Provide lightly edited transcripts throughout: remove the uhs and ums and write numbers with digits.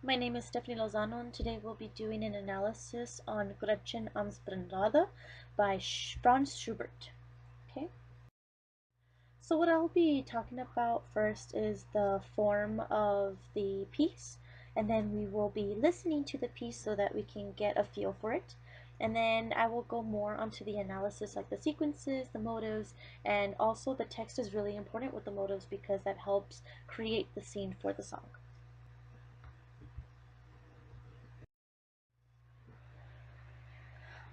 My name is Stephanie Lozano, and today we'll be doing an analysis on GretchenamSpinnrade by Franz Schubert. Okay, so what I'll be talking about first is the form of the piece, and then we will be listening to the piece so that we can get a feel for it. And then I will go more onto the analysis, like the sequences, the motives, and also the text is really important with the motives because that helps create the scene for the song.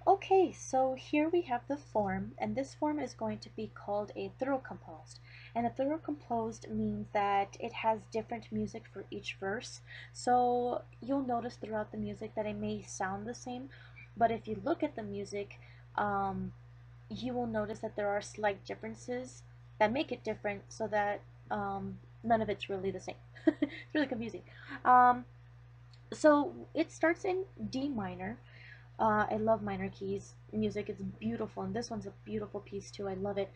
Okay, so here we have the form, and this form is going to be called a thorough-composed. And a thorough-composed means that it has different music for each verse. So you'll notice throughout the music that it may sound the same, but if you look at the music, you will notice that there are slight differences that make it different so that none of it's really the same. It's really confusing. So it starts in D minor. I love minor keys music. It's beautiful, and this one's a beautiful piece too. I love it.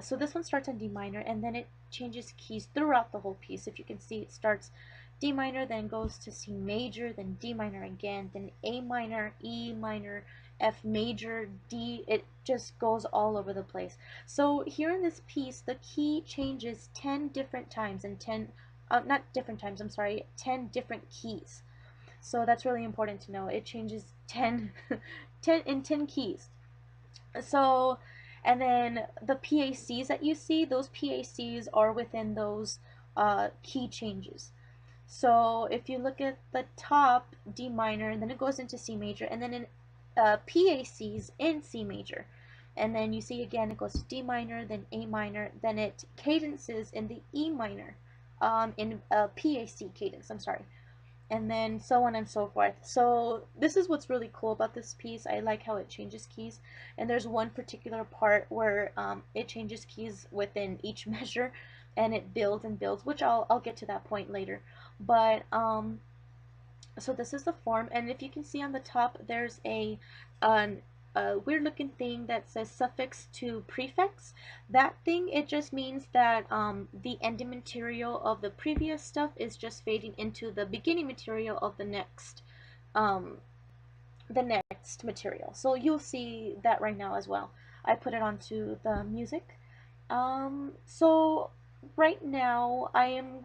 So this one starts on D minor, and then it changes keys throughout the whole piece. If you can see, it starts D minor, then goes to C major, then D minor again, then A minor, E minor, F major, D. It just goes all over the place. So here in this piece, the key changes 10 different times, and 10, not different times, I'm sorry, 10 different keys. So that's really important to know. It changes 10, 10 keys. So, and then the PACs that you see, those PACs are within those key changes. So if you look at the top, D minor, and then it goes into C major, and then in PACs in C major. And then you see again, it goes to D minor, then A minor, then it cadences in the E minor, in PAC cadence, I'm sorry. And then so on and so forth. So this is what's really cool about this piece. I like how it changes keys, and there's one particular part where it changes keys within each measure, and it builds and builds, which I'll get to that point later. But so this is the form, and if you can see on the top, there's an weird looking thing that says suffix to prefix. That thing, it just means that the ending material of the previous stuff is just fading into the beginning material of the next material. So you'll see that right now as well. I put it onto the music. So right now I am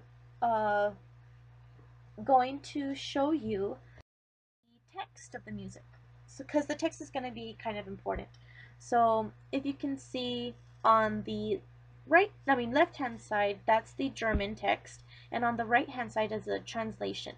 going to show you the text of the music, so because the text is going to be kind of important. So if you can see on the left hand side, that's the German text, and on the right hand side is a translation.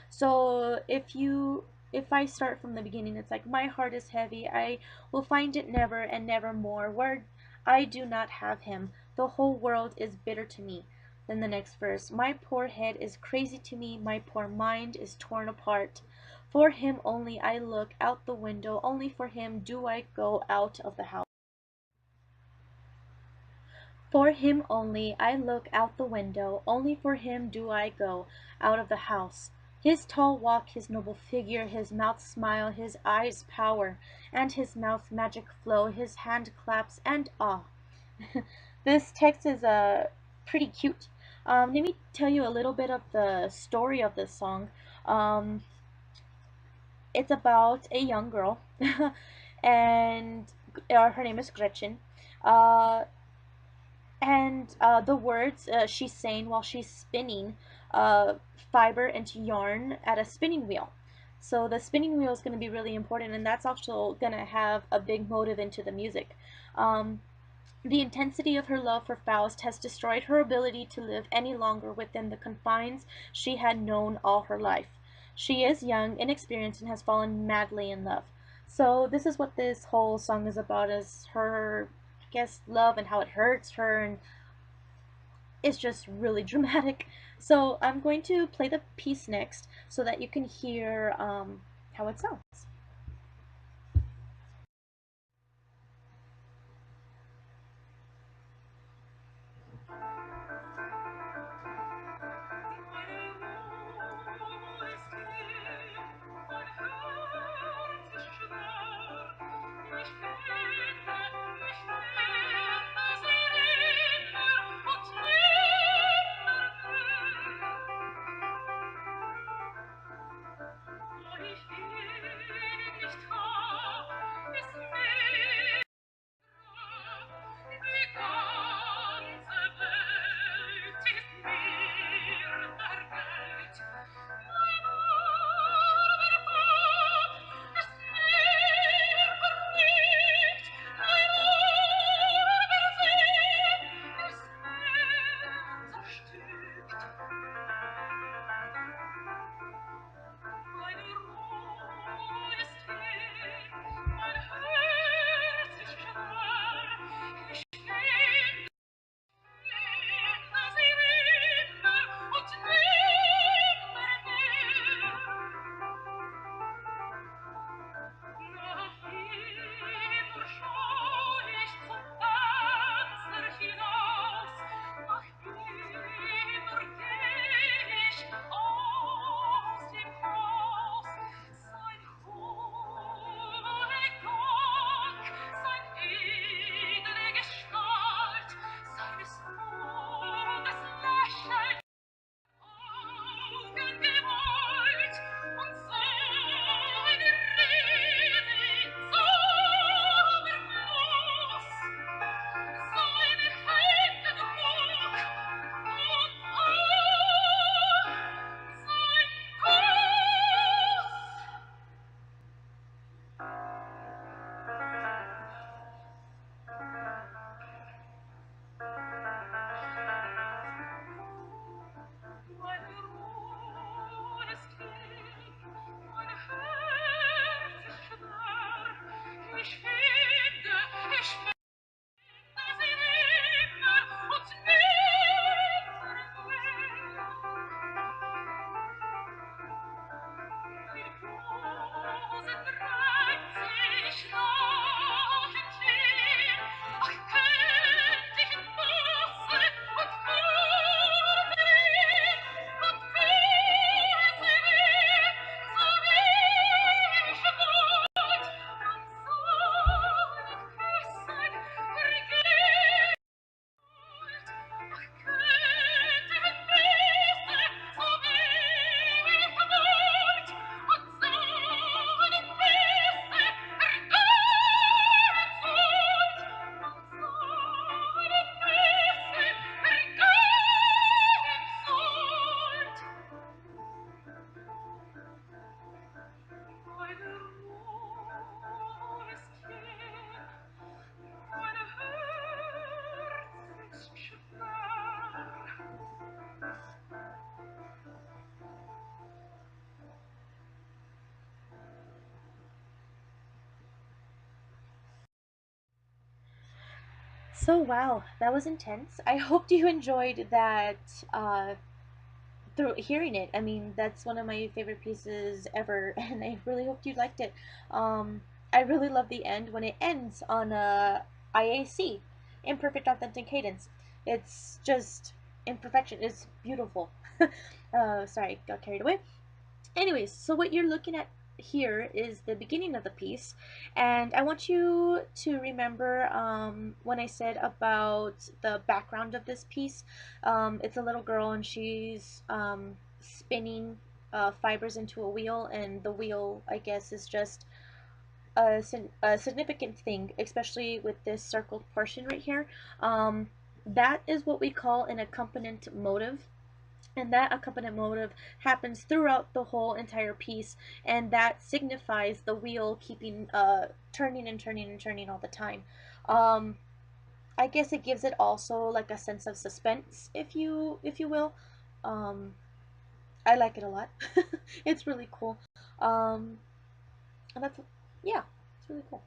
So if I start from the beginning, it's like, my heart is heavy, I will find it never and never more, where I do not have him, the whole world is bitter to me. Then the next verse, my poor head is crazy to me, my poor mind is torn apart. For him only I look out the window, only for him do I go out of the house. For him only I look out the window, only for him do I go out of the house. His tall walk, his noble figure, his mouth smile, his eyes power, and his mouth magic flow, his hand claps, and ah. This text is pretty cute. Let me tell you a little bit of the story of this song. It's about a young girl, and her name is Gretchen. Uh, and the words she's saying while she's spinning fiber into yarn at a spinning wheel. So the spinning wheel is going to be really important, and that's also going to have a big motive into the music. The intensity of her love for Faust has destroyed her ability to live any longer within the confines she had known all her life. She is young, inexperienced, and has fallen madly in love. So this is what this whole song is about, is her, I guess, love and how it hurts her, and it's just really dramatic. So I'm going to play the piece next so that you can hear how it sounds. So wow, that was intense. I hoped you enjoyed that through hearing it. I mean, that's one of my favorite pieces ever, and I really hoped you liked it. I really love the end when it ends on a IAC, imperfect authentic cadence. It's just imperfection. It's beautiful. Sorry, got carried away. Anyways, so what you're looking at here is the beginning of the piece, and I want you to remember when I said about the background of this piece. It's a little girl and she's spinning fibers into a wheel, and the wheel, I guess, is just a significant thing, especially with this circled portion right here. That is what we call an accompaniment motive, and that accompaniment motive happens throughout the whole entire piece, and that signifies the wheel keeping turning and turning and turning all the time. um, I guess it gives it also like a sense of suspense, if you will. um, I like it a lot. It's really cool. um, and that's, yeah, it's really cool.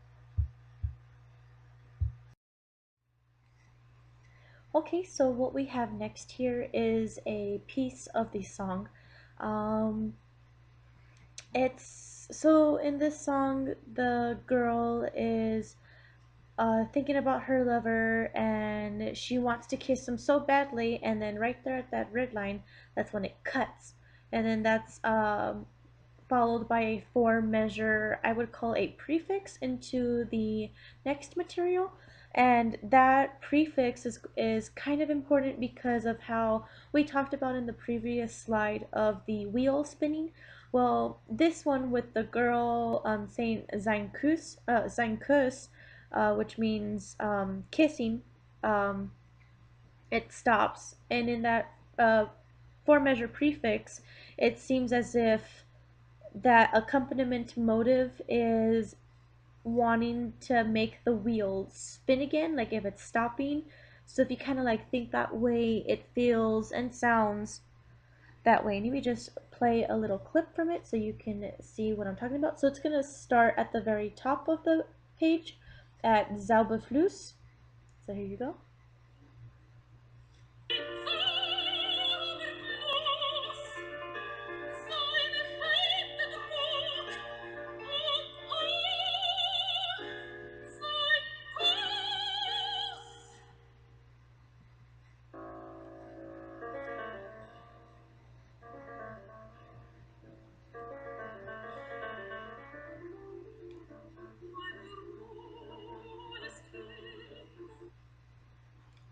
Okay, so what we have next here is a piece of the song. um, It's so in this song, the girl is thinking about her lover and she wants to kiss him so badly, and then right there at that red line, that's when it cuts, and then that's followed by a four measure, I would call a prefix into the next material. And that prefix is kind of important because of how we talked about in the previous slide of the wheel spinning. Well, this one with the girl saying sein Kuss, which means kissing, um, it stops. And in that four measure prefix, it seems as if that accompaniment motive is wanting to make the wheel spin again, like if it's stopping. So if you kind of like think that way, it feels and sounds that way. And let me just play a little clip from it so you can see what I'm talking about. So it's going to start at the very top of the page at Zauberfluss. So here you go.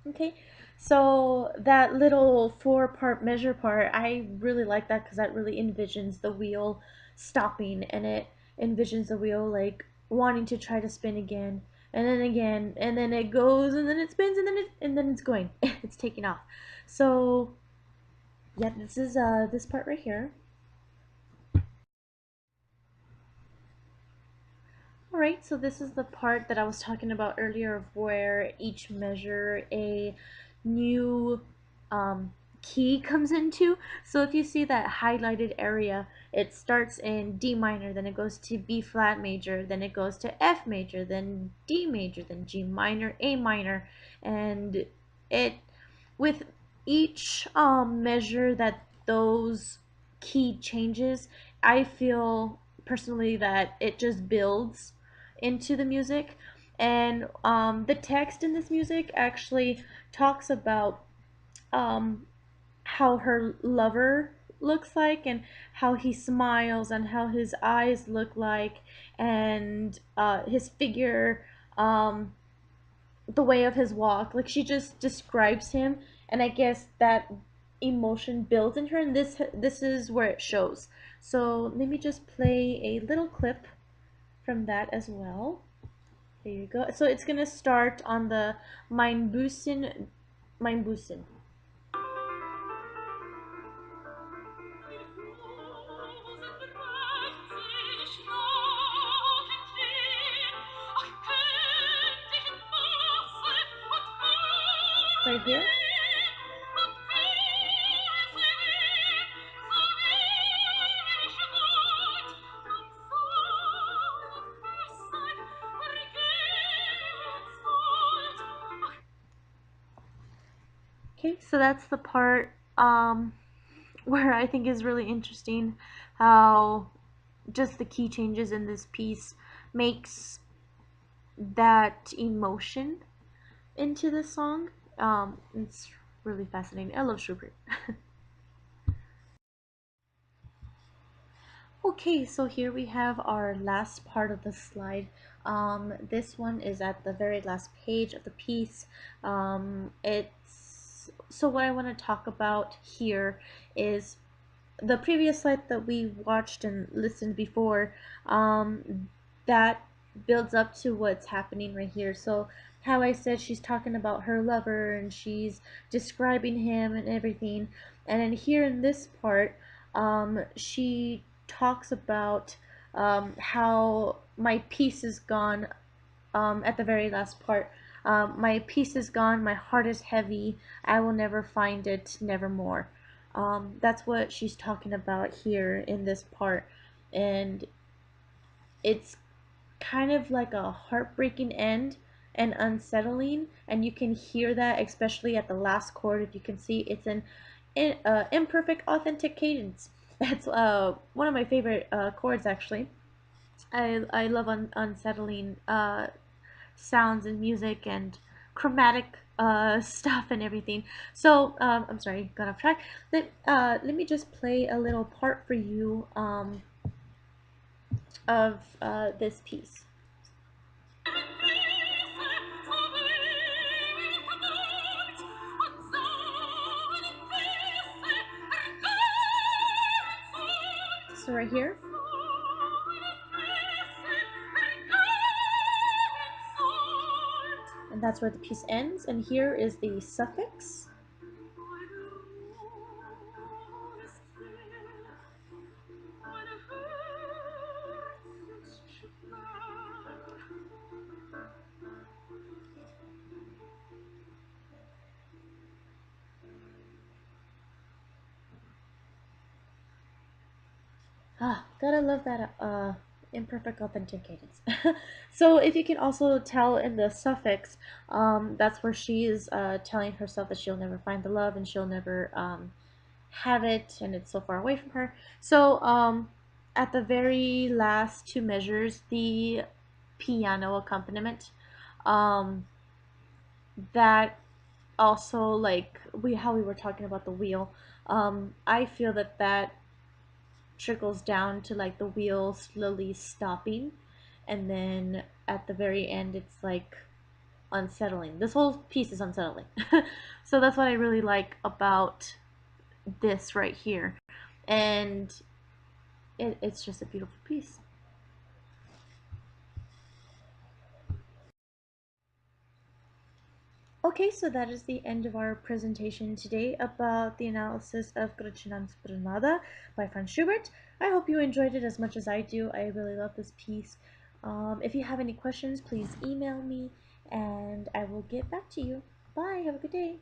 Okay, so that little four-part measure part, I really like that because that really envisions the wheel stopping, and it envisions the wheel like wanting to try to spin again, and then it goes, and then it spins, and then it's going, it's taking off. So yeah, this is this part right here. Alright, so this is the part that I was talking about earlier of where each measure a new key comes into. So if you see that highlighted area, it starts in D minor, then it goes to B flat major, then it goes to F major, then D major, then G minor, A minor, and it with each measure that those key changes, I feel personally that it just builds into the music. And the text in this music actually talks about um, how her lover looks like, and how he smiles, and how his eyes look like, and his figure, the way of his walk. Like, she just describes him, and I guess that emotion builds in her, and this is where it shows. So let me just play a little clip from that as well. There you go. So it's gonna start on the Mein Busen. Right here. so that's the part where I think is really interesting, how just the key changes in this piece makes that emotion into the song. It's really fascinating. I love Schubert. Okay, so here we have our last part of the slide. This one is at the very last page of the piece. It's so what I want to talk about here is the previous slide that we watched and listened before, that builds up to what's happening right here. So how I said she's talking about her lover and she's describing him and everything, and then here in this part, she talks about how my piece is gone, at the very last part. My peace is gone, my heart is heavy, I will never find it, nevermore. That's what she's talking about here in this part. And it's kind of like a heartbreaking end and unsettling. And you can hear that, especially at the last chord. If you can see, it's an imperfect, authentic cadence. That's one of my favorite chords, actually. I love unsettling sounds and music and chromatic stuff and everything. So I'm sorry, got off track. Let me just play a little part for you of this piece. So right here. And that's where the piece ends. And here is the suffix. Ah, gotta love that imperfect authentic cadence. So if you can also tell in the suffix, that's where she is telling herself that she'll never find the love and she'll never have it, and it's so far away from her. So at the very last two measures, the piano accompaniment, that also, like how we were talking about the wheel, I feel that that trickles down to like the wheel slowly stopping, and then at the very end it's like unsettling. This whole piece is unsettling. So that's what I really like about this right here, and it's just a beautiful piece. Okay, so that is the end of our presentation today about the analysis of GretchenamSpinnrade by Franz Schubert. I hope you enjoyed it as much as I do. I really love this piece. If you have any questions, please email me and I will get back to you. Bye, have a good day.